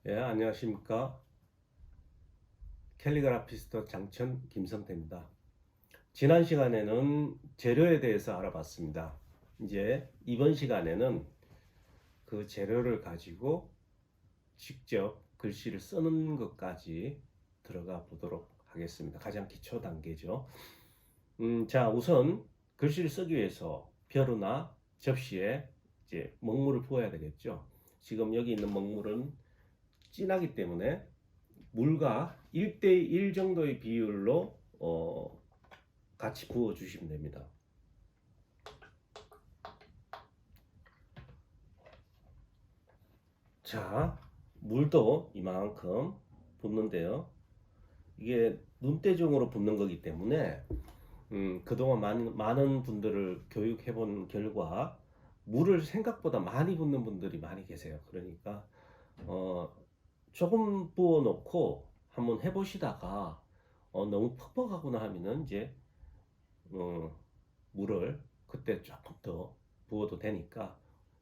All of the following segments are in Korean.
예, 안녕하십니까. 캘리그라피스트 장천 김성태입니다. 지난 시간에는 재료에 대해서 알아봤습니다. 이제 이번 시간에는 그 재료를 가지고 직접 글씨를 쓰는 것까지 들어가 보도록 하겠습니다. 가장 기초 단계죠. 자, 우선 글씨를 쓰기 위해서 벼루나 접시에 이제 먹물을 부어야 되겠죠. 지금 여기 있는 먹물은 진하기 때문에 물과 1대1 정도의 비율로 같이 부어 주시면 됩니다. 자, 물도 이만큼 붓는데요. 이게 눈대중으로 붓는 거기 때문에 그동안 많은 분들을 교육해 본 결과 물을 생각보다 많이 붓는 분들이 많이 계세요. 그러니까 어, 조금 부어 놓고 한번 해보시다가 너무 퍽퍽하구나 하면은 이제 어, 물을 그때 조금 더 부어도 되니까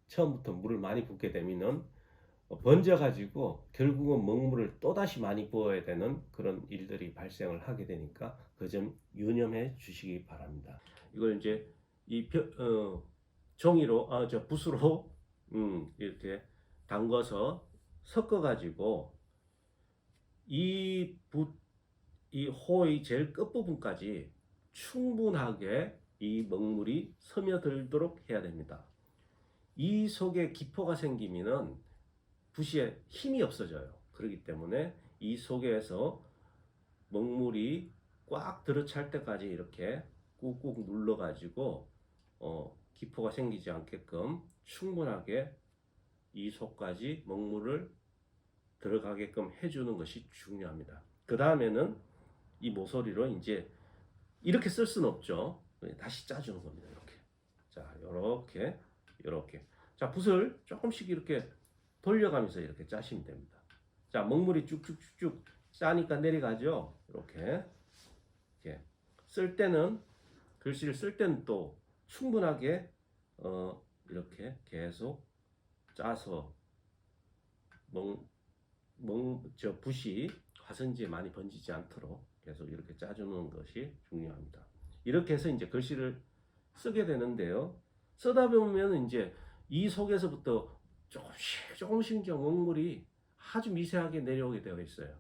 처음부터 물을 많이 붓게 되면은 번져 가지고 결국은 먹물을 또다시 많이 부어야 되는 그런 일들이 발생을 하게 되니까 그 점 유념해 주시기 바랍니다. 이걸 이제 이 종이로 저 붓으로 이렇게 담궈서 섞어 가지고 이 붓, 이 호의 제일 끝부분까지 충분하게 이 먹물이 스며들도록 해야 됩니다. 이 속에 기포가 생기면은 붓에 힘이 없어져요. 그렇기 때문에 이 속에서 먹물이 꽉 들어찰 때까지 이렇게 꾹꾹 눌러가지고 기포가 생기지 않게끔 충분하게 이 속까지 먹물을 들어가게끔 해주는 것이 중요합니다. 그 다음에는 이 모서리로 이제 이렇게 쓸 수는 없죠. 다시 짜주는 겁니다. 이렇게. 자, 요렇게. 자, 붓을 조금씩 이렇게 돌려가면서 이렇게 짜시면 됩니다. 자, 먹물이 쭉쭉쭉쭉 짜니까 내려가죠. 이렇게. 이렇게. 쓸 때는, 글씨를 쓸 때는 또 충분하게, 이렇게 계속 짜서 붓이 화선지에 많이 번지지 않도록 계속 이렇게 짜주는 것이 중요합니다. 이렇게 해서 이제 글씨를 쓰게 되는데요. 쓰다 보면 이제 이 속에서부터 조금씩 먹물이 아주 미세하게 내려오게 되어 있어요.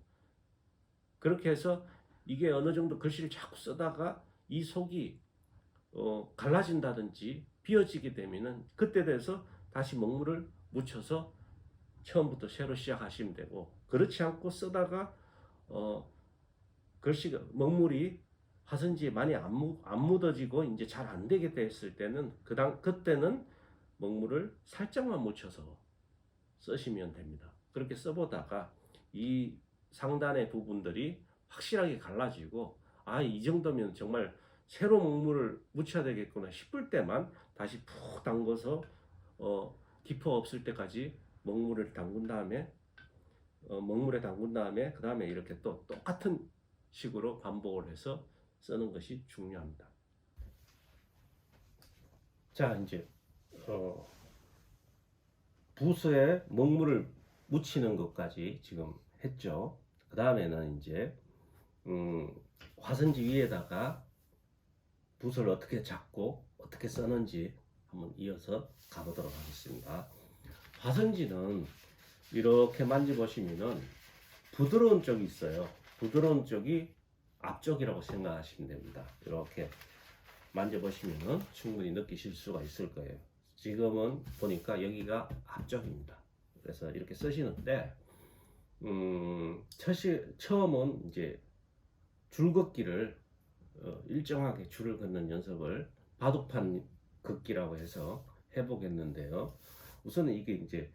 그렇게 해서 이게 어느 정도 글씨를 자꾸 쓰다가 이 속이 갈라진다든지 비어지게 되면은 그때 돼서 다시 먹물을 묻혀서 처음부터 새로 시작하시면 되고, 그렇지 않고 쓰다가 글씨가 먹물이 화선지에 많이 안 묻어지고 이제 잘 안 되게 됐을 때는 그때는 먹물을 살짝만 묻혀서 쓰시면 됩니다. 그렇게 써보다가 이 상단의 부분들이 확실하게 갈라지고, 이 정도면 정말 새로 먹물을 묻혀야 되겠구나 싶을 때만 다시 푹 담궈서 기포 없을 때까지 먹물에 담근 다음에 그 다음에 이렇게 또 똑같은 식으로 반복을 해서 쓰는 것이 중요합니다. 자, 이제 붓에 먹물을 묻히는 것까지 지금 했죠. 그 다음에는 이제 화선지 위에다가 붓을 어떻게 잡고 어떻게 써는지 한번 이어서 가보도록 하겠습니다. 화선지는 이렇게 만져보시면은 부드러운 쪽이 있어요. 부드러운 쪽이 앞쪽이라고 생각하시면 됩니다. 이렇게 만져보시면은 충분히 느끼실 수가 있을 거예요. 지금은 보니까 여기가 앞쪽입니다. 그래서 이렇게 쓰시는데 처음은 이제 줄긋기를 일정하게 줄을 긋는 연습을 바둑판 긋기라고 해서 해보겠는데요. 우선은 이게 이제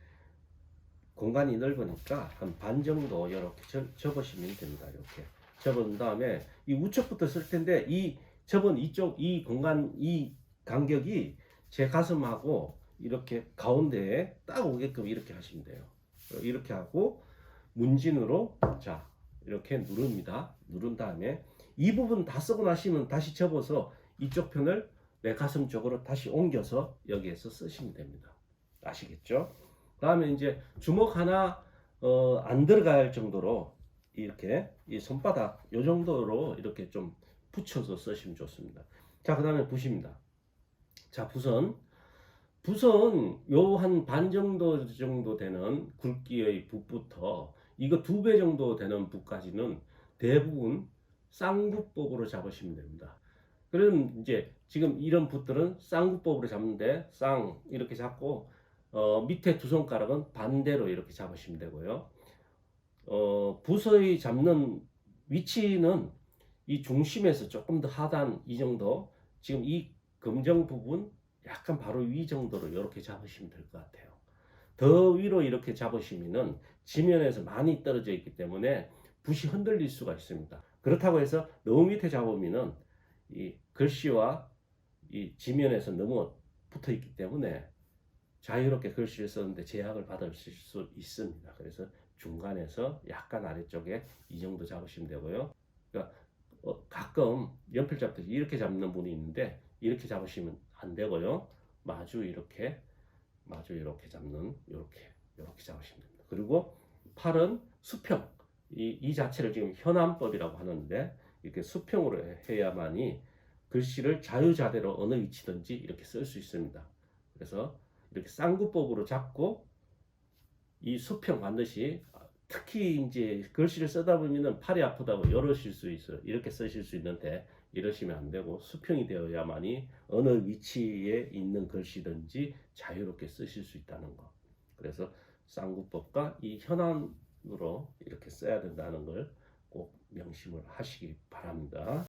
공간이 넓으니까 한 반 정도 이렇게 접으시면 됩니다. 이렇게 접은 다음에 이 우측부터 쓸 텐데 이 접은 이쪽 이 공간 이 간격이 제 가슴하고 이렇게 가운데에 딱 오게끔 이렇게 하시면 돼요. 이렇게 하고 문진으로 자 이렇게 누릅니다. 누른 다음에 이 부분 다 쓰고 나시면 다시 접어서 이쪽 편을 내 가슴 쪽으로 다시 옮겨서 여기에서 쓰시면 됩니다. 아시겠죠? 다음에 이제 주먹 하나 안 들어갈 정도로 이렇게 이 손바닥 요 정도로 이렇게 좀 붙여서 쓰시면 좋습니다. 자, 그다음에 붓입니다. 자, 붓은 요 한 반 정도 되는 굵기의 붓부터 이거 2배 정도 되는 붓까지는 대부분 쌍구법으로 잡으시면 됩니다. 그럼 이제 지금 이런 붓들은 쌍구법으로 잡는데 쌍 이렇게 잡고 밑에 두 손가락은 반대로 이렇게 잡으시면 되고요. 붓의 잡는 위치는 이 중심에서 조금 더 하단 이 정도, 지금 이 검정 부분 약간 바로 위 정도로 이렇게 잡으시면 될 것 같아요. 더 위로 이렇게 잡으시면은 지면에서 많이 떨어져 있기 때문에 붓이 흔들릴 수가 있습니다. 그렇다고 해서 너무 밑에 잡으면은 이 글씨와 이 지면에서 너무 붙어 있기 때문에 자유롭게 글씨를 쓰는데 제약을 받을 수 있습니다. 그래서 중간에서 약간 아래쪽에 이 정도 잡으시면 되고요. 그러니까 가끔 연필 잡듯이 이렇게 잡는 분이 있는데 이렇게 잡으시면 안 되고요. 마주 이렇게 잡는 이렇게 잡으시면 됩니다. 그리고 팔은 수평, 이 자체를 지금 현안법이라고 하는데 이렇게 수평으로 해야만이 글씨를 자유자재로 어느 위치든지 이렇게 쓸 수 있습니다. 그래서 이렇게 쌍구법으로 잡고 이 수평 반드시, 특히 이제 글씨를 쓰다 보면은 팔이 아프다고 이러실 수 있어요. 이렇게 쓰실 수 있는데 이러시면 안 되고 수평이 되어야만이 어느 위치에 있는 글씨든지 자유롭게 쓰실 수 있다는 거. 그래서 쌍구법과 이 현안으로 이렇게 써야 된다는 걸 꼭 명심을 하시기 바랍니다.